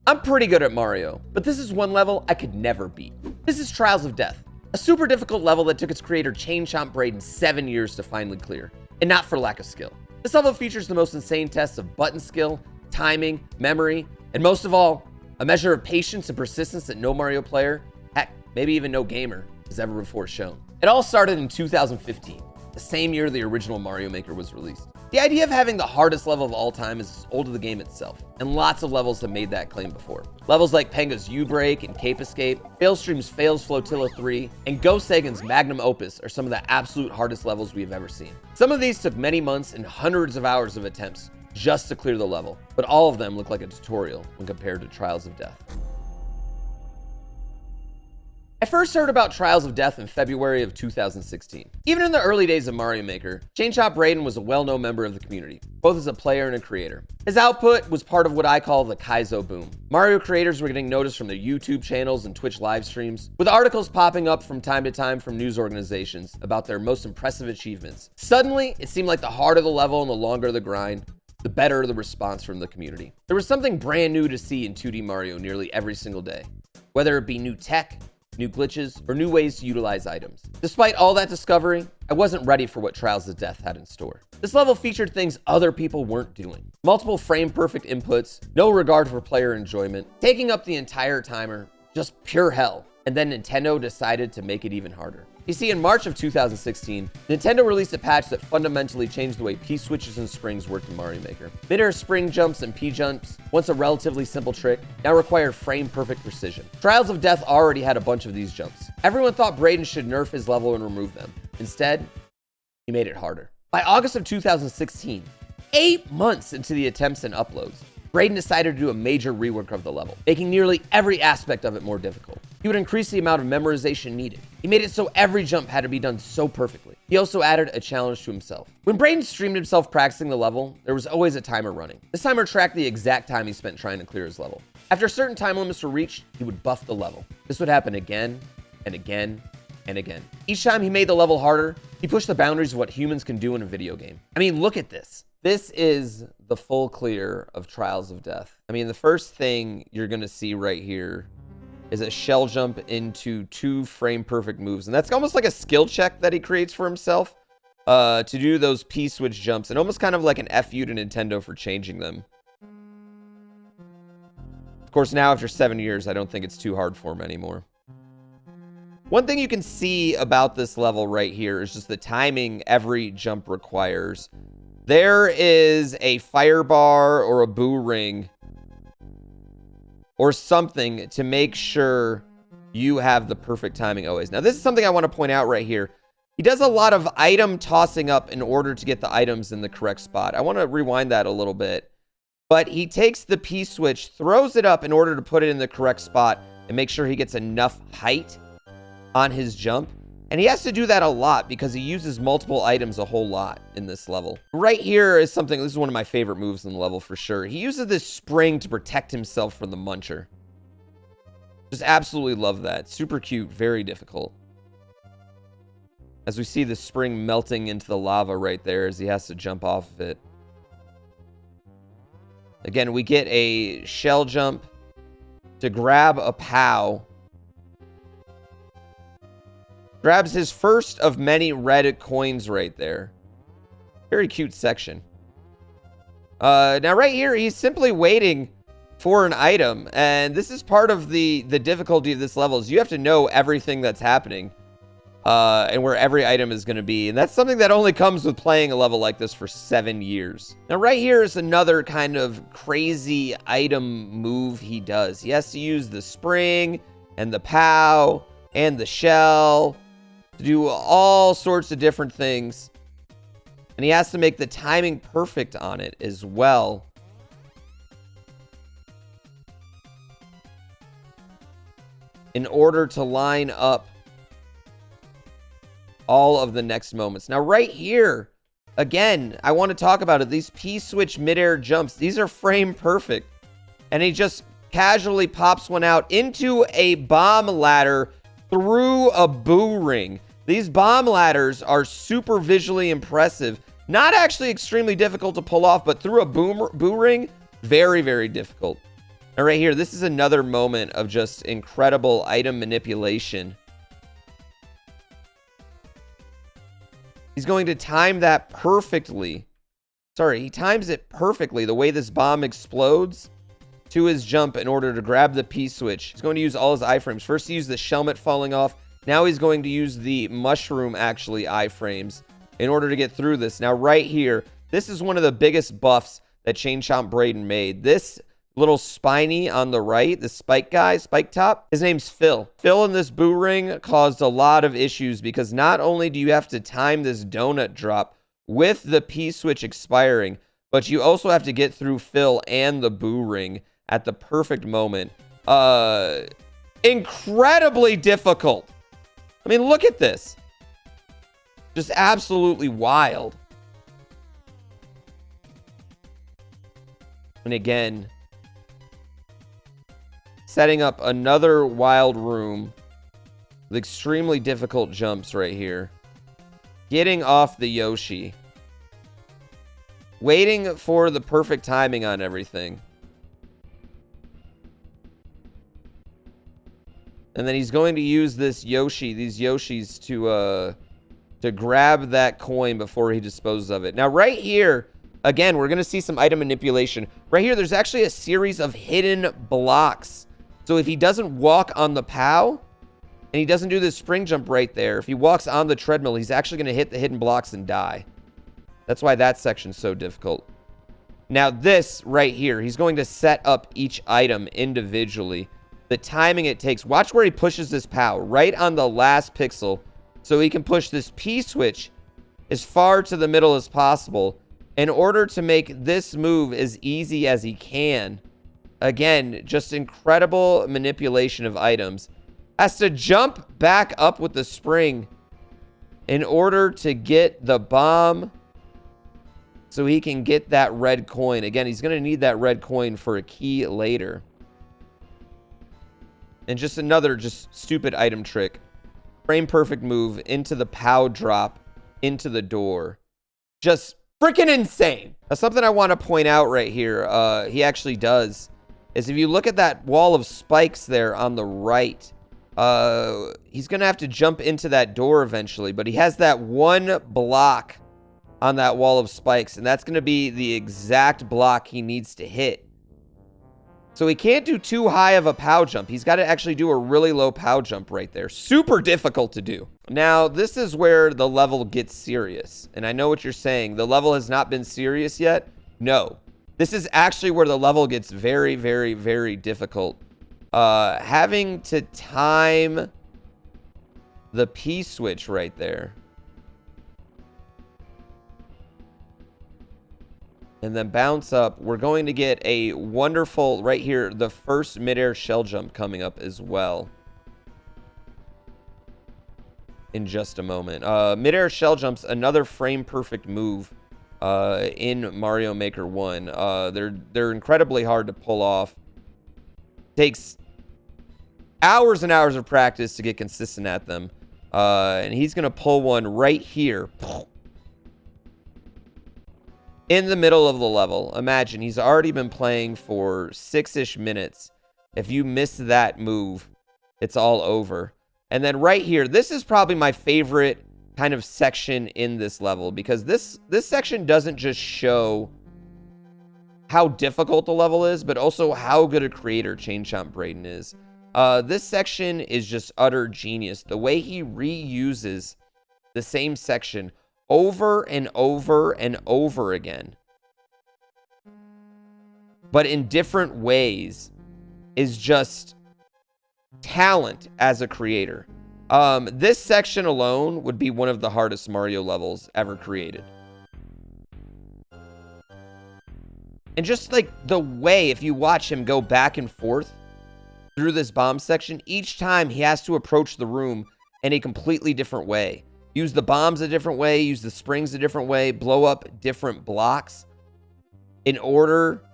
I'm pretty good at Mario, but this is one level I could never beat. This is Trials of Death, a super difficult level that took its creator Chain Chomp Braden 7 years to finally clear, and not for lack of skill. This level features the most insane tests of button skill, timing, memory, and most of all, a measure of patience and persistence that no Mario player, heck, maybe even no gamer, has ever before shown. It all started in 2015, the same year the original Mario Maker was released. The idea of having the hardest level of all time is as old as the game itself, and lots of levels have made that claim before. Levels like Penga's U-Break and Cape Escape, Failstream's Fails Flotilla 3, and Go Sagan's Magnum Opus are some of the absolute hardest levels we have ever seen. Some of these took many months and hundreds of hours of attempts just to clear the level, but all of them look like a tutorial when compared to Trials of Death. I first heard about Trials of Death in February of 2016. Even in the early days of Mario Maker, Chain Chomp Braden was a well-known member of the community, both as a player and a creator. His output was part of what I call the Kaizo boom. Mario creators were getting noticed from their YouTube channels and Twitch live streams, with articles popping up from time to time from news organizations about their most impressive achievements. Suddenly, it seemed like the harder the level and the longer the grind, the better the response from the community. There was something brand new to see in 2D Mario nearly every single day, whether it be new tech, new glitches, or new ways to utilize items. Despite all that discovery, I wasn't ready for what Trials of Death had in store. This level featured things other people weren't doing. Multiple frame-perfect inputs, no regard for player enjoyment, taking up the entire timer, just pure hell. And then Nintendo decided to make it even harder. You see, in March of 2016, Nintendo released a patch that fundamentally changed the way P-switches and springs worked in Mario Maker. Mid-air spring jumps and P-jumps, once a relatively simple trick, now require frame-perfect precision. Trials of Death already had a bunch of these jumps. Everyone thought Braden should nerf his level and remove them. Instead, he made it harder. By August of 2016, 8 months into the attempts and uploads, Braden decided to do a major rework of the level, making nearly every aspect of it more difficult. He would increase the amount of memorization needed. He made it so every jump had to be done so perfectly. He also added a challenge to himself. When Braden streamed himself practicing the level, there was always a timer running. This timer tracked the exact time he spent trying to clear his level. After certain time limits were reached, he would buff the level. This would happen again and again and again. Each time he made the level harder, he pushed the boundaries of what humans can do in a video game. I mean, look at this. This is the full clear of Trials of Death. I mean, the first thing you're going to see right here is a shell jump into 2 frame-perfect moves. And that's almost like a skill check that he creates for himself to do those P-switch jumps. And almost kind of like an FU to Nintendo for changing them. Of course, now after 7 years, I don't think it's too hard for him anymore. One thing you can see about this level right here is just the timing every jump requires. There is a fire bar or a boo ring or something to make sure you have the perfect timing always. Now, this is something I want to point out right here. He does a lot of item tossing up in order to get the items in the correct spot. I want to rewind that a little bit. But he takes the P-switch, throws it up in order to put it in the correct spot and make sure he gets enough height on his jump. And he has to do that a lot because he uses multiple items a whole lot in this level. Right here is something, this is one of my favorite moves in the level for sure. He uses this spring to protect himself from the muncher. Just absolutely love that. Super cute, very difficult. As we see the spring melting into the lava right there as he has to jump off of it. Again, we get a shell jump to grab a POW. Grabs his first of many red coins right there. Very cute section. Now right here, he's simply waiting for an item. And this is part of the difficulty of this level is you have to know everything that's happening. And where every item is going to be. And that's something that only comes with playing a level like this for 7 years. Now right here is another kind of crazy item move he does. He has to use the spring and the POW and the shell to do all sorts of different things. And he has to make the timing perfect on it as well. In order to line up all of the next moments. Now right here, again, I want to talk about it. These P-switch midair jumps, these are frame perfect. And he just casually pops one out into a bomb ladder through a boo ring. These bomb ladders are super visually impressive. Not actually extremely difficult to pull off, but through a boo ring, very, very difficult. Now right here, this is another moment of just incredible item manipulation. He's going to time that perfectly. Sorry, he times it perfectly, the way this bomb explodes to his jump in order to grab the P-switch. He's going to use all his iframes. First he used the Shelmet falling off. Now he's going to use the mushroom, actually, iframes in order to get through this. Now right here, this is one of the biggest buffs that Chain Chomp Braden made. This little spiny on the right, the spike guy, spike top, his name's Phil. Phil in this boo ring caused a lot of issues because not only do you have to time this donut drop with the P-switch expiring, but you also have to get through Phil and the boo ring at the perfect moment. Incredibly difficult. I mean, look at this. Just absolutely wild. And again, setting up another wild room with extremely difficult jumps right here. Getting off the Yoshi. Waiting for the perfect timing on everything. And then he's going to use this Yoshi, these Yoshis to grab that coin before he disposes of it. Now right here, again, we're going to see some item manipulation. Right here, there's actually a series of hidden blocks. So if he doesn't walk on the POW, and he doesn't do this spring jump right there, if he walks on the treadmill, he's actually going to hit the hidden blocks and die. That's why that section's so difficult. Now this right here, he's going to set up each item individually. The timing it takes, watch where he pushes this POW right on the last pixel, so he can push this P-switch as far to the middle as possible in order to make this move as easy as he can. Again, just incredible manipulation of items. Has to jump back up with the spring in order to get the bomb so he can get that red coin. Again, he's going to need that red coin for a key later. And just another just stupid item trick. Frame perfect move into the POW drop into the door. Just freaking insane. Now, something I want to point out right here, he actually does, is if you look at that wall of spikes there on the right, he's going to have to jump into that door eventually, but he has that one block on that wall of spikes, and that's going to be the exact block he needs to hit. So he can't do too high of a POW jump. He's got to actually do a really low POW jump right there. Super difficult to do. Now, this is where the level gets serious. And I know what you're saying. The level has not been serious yet. No. This is actually where the level gets very, very, very difficult. Having to time the P-switch right there. And then bounce up. We're going to get a wonderful, right here, the first midair shell jump coming up as well. In just a moment. Midair shell jumps, another frame perfect move in Mario Maker 1. They're incredibly hard to pull off. Takes hours and hours of practice to get consistent at them. And he's going to pull one right here. In the middle of the level. Imagine, he's already been playing for 6-ish minutes. If you miss that move, it's all over. And then right here, this is probably my favorite kind of section in this level, because this section doesn't just show how difficult the level is, but also how good a creator Chain Chomp Braden is. This section is just utter genius. The way he reuses the same section over and over and over again, but in different ways, is just talent as a creator. This section alone would be one of the hardest Mario levels ever created. And just like the way, if you watch him go back and forth through this bomb section, each time he has to approach the room in a completely different way. Use the bombs a different way, use the springs a different way, blow up different blocks in order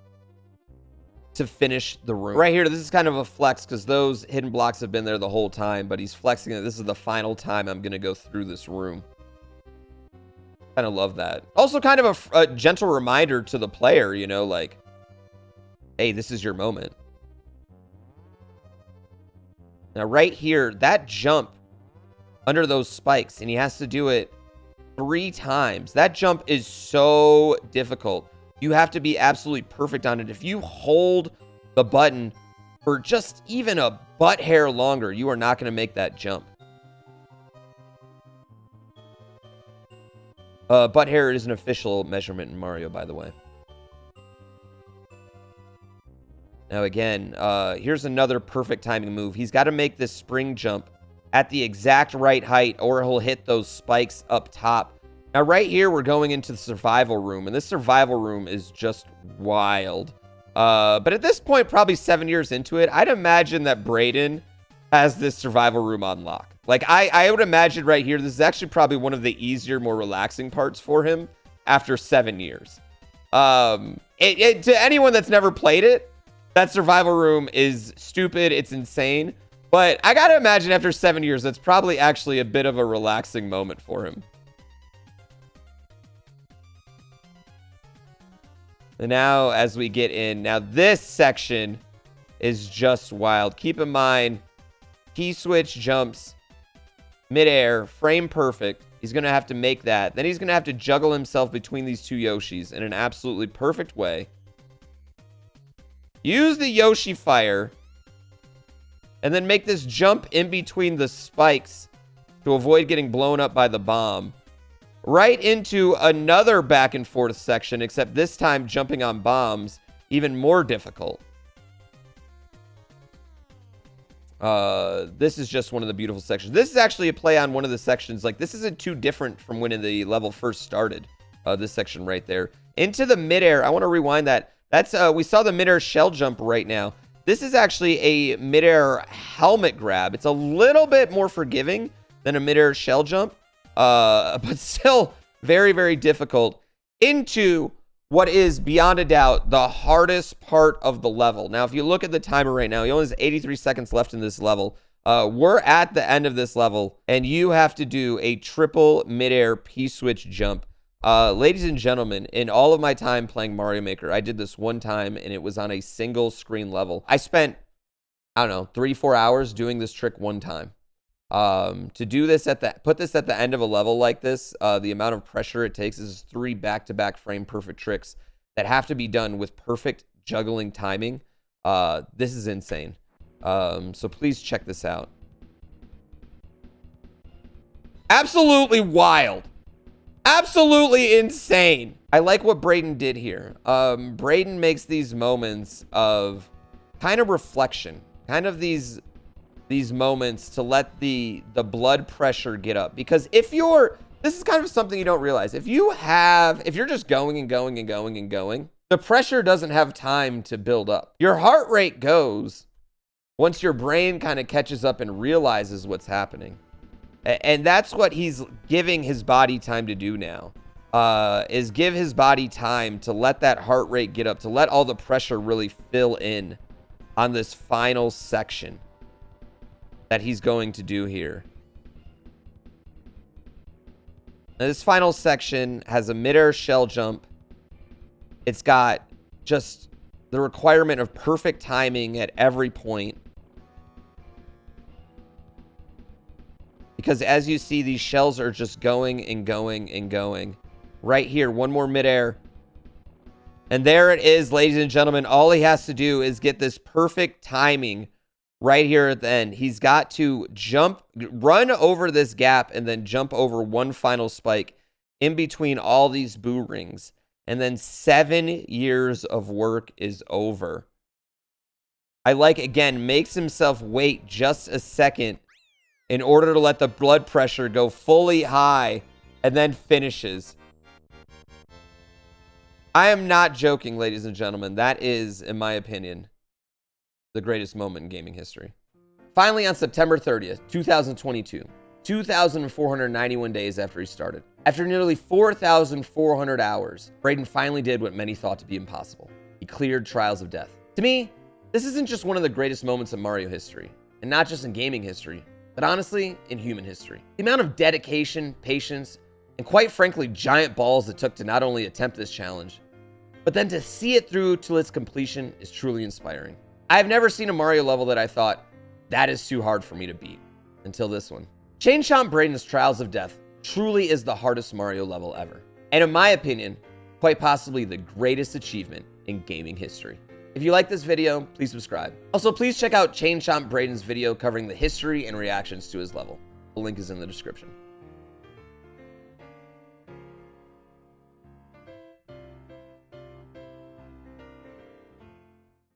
to finish the room. Right here, this is kind of a flex because those hidden blocks have been there the whole time, but he's flexing that this is the final time I'm going to go through this room. Kind of love that. Also kind of a gentle reminder to the player, you know, like, hey, this is your moment. Now, right here, that jump under those spikes, and he has to do it 3 times. That jump is so difficult. You have to be absolutely perfect on it. If you hold the button for just even a butt hair longer, you are not going to make that jump. Butt hair is an official measurement in Mario, by the way. Now, again, here's another perfect timing move. He's got to make this spring jump at the exact right height, or he'll hit those spikes up top. Now, right here, we're going into the survival room, and this survival room is just wild. But at this point, probably 7 years into it, I'd imagine that Braden has this survival room on lock. Like, I would imagine right here, this is actually probably one of the easier, more relaxing parts for him after 7 years. To anyone that's never played it, that survival room is stupid. It's insane. But I got to imagine after 7 years, that's probably actually a bit of a relaxing moment for him. And now, as we get in, now this section is just wild. Keep in mind, key switch jumps midair, frame perfect. He's going to have to make that. Then he's going to have to juggle himself between these 2 Yoshis in an absolutely perfect way. Use the Yoshi fire. And then make this jump in between the spikes to avoid getting blown up by the bomb. Right into another back and forth section, except this time jumping on bombs, even more difficult. This is just one of the beautiful sections. This is actually a play on one of the sections. Like, this isn't too different from when the level first started. This section right there. Into the midair. I want to rewind that. That's we saw the midair shell jump right now. This is actually a midair helmet grab. It's a little bit more forgiving than a midair shell jump. But still very, very difficult into what is beyond a doubt the hardest part of the level. Now, if you look at the timer right now, he only has 83 seconds left in this level. We're at the end of this level, and you have to do a triple midair P-switch jump. Ladies and gentlemen, in all of my time playing Mario Maker, I did this one time, and it was on a single screen level. I spent, I don't know, 3-4 hours doing this trick one time. To do this put this at the end of a level like this, the amount of pressure it takes is 3 back-to-back frame perfect tricks that have to be done with perfect juggling timing. This is insane. So please check this out. Absolutely wild. Absolutely insane. I like what Braden did here. Braden makes these moments of kind of reflection, kind of these moments to let the blood pressure get up. Because this is kind of something you don't realize. If you're just going and going and going and going, the pressure doesn't have time to build up. Your heart rate goes once your brain kind of catches up and realizes what's happening. And that's what he's giving his body time to do now, is give his body time to let that heart rate get up, to let all the pressure really fill in on this final section that he's going to do here. Now, this final section has a midair shell jump. It's got just the requirement of perfect timing at every point. Because as you see, these shells are just going and going and going. Right here, one more midair. And there it is, ladies and gentlemen. All he has to do is get this perfect timing right here at the end. He's got to run over this gap and then jump over one final spike in between all these boo rings. And then 7 years of work is over. Again, makes himself wait just a second in order to let the blood pressure go fully high, and then finishes. I am not joking, ladies and gentlemen. That is, in my opinion, the greatest moment in gaming history. Finally, on September 30th, 2022, 2,491 days after he started, after nearly 4,400 hours, Braden finally did what many thought to be impossible. He cleared Trials of Death. To me, this isn't just one of the greatest moments in Mario history, and not just in gaming history, but honestly, in human history. The amount of dedication, patience, and quite frankly, giant balls it took to not only attempt this challenge, but then to see it through to its completion is truly inspiring. I've never seen a Mario level that I thought, that is too hard for me to beat. Until this one. Chain Chomp Brayden's Trials of Death truly is the hardest Mario level ever. And in my opinion, quite possibly the greatest achievement in gaming history. If you like this video, please subscribe. Also, please check out Chain Chomp Brayden's video covering the history and reactions to his level. The link is in the description.